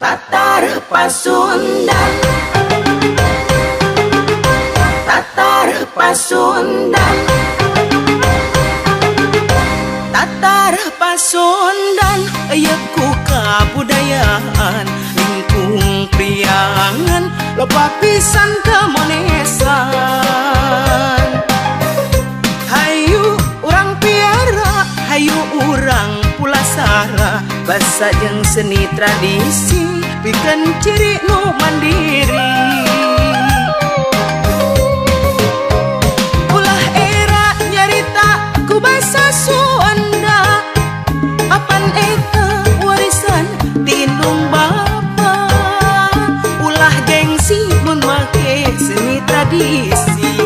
Tatar Pasundan, Tatar Pasundan, Tatar Pasundan, ayaku kabudayaan lingkung priangan loba pisan kemonesan. Hayu urang piara, hayu urang pulasara, basa jeung seni tradisi pikeun ciri nu mandiri. Ulah era nyarita ku basa Sunda, apan eta warisan ti indung bapa. Ulah gengsi mun make seni tradisi,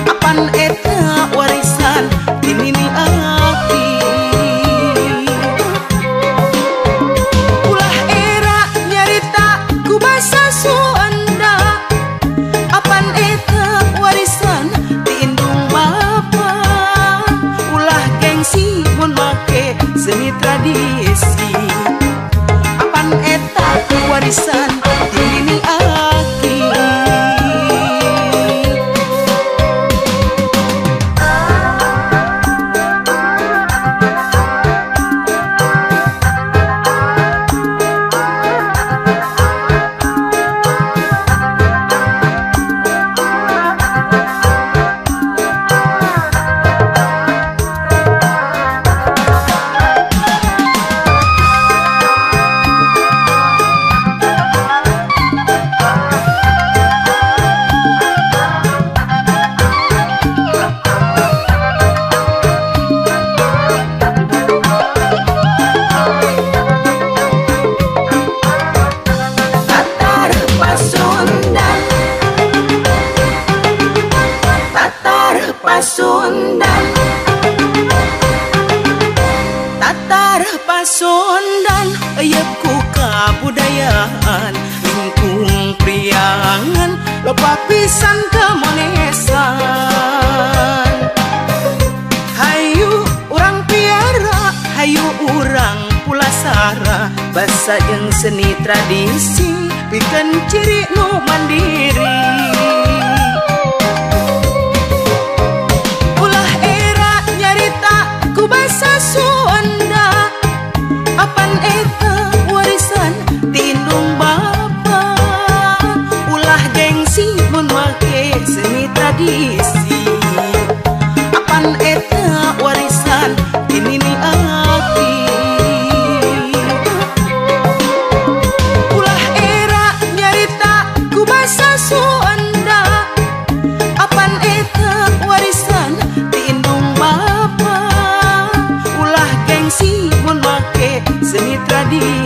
apan eta warisan ti nini aki. Seni tradisi, apan eta warisan ini aki. Pasundan, Tatar Pasundan, ayaku kabudayaan lingkung priangan loba pisan kemonesan. Hayu urang piara, hayu urang pulasara, basa jeung seni tradisi pikeun ciri nu mandiri. Apan eta warisan ti indung bapa. Ulah gengsi mun make seni tradisi, apan eta warisan ti nini aki. Ulah era nyarita ku basa Sunda, apan eta warisan ti indung bapa. Ulah gengsi mun make seni tradisi,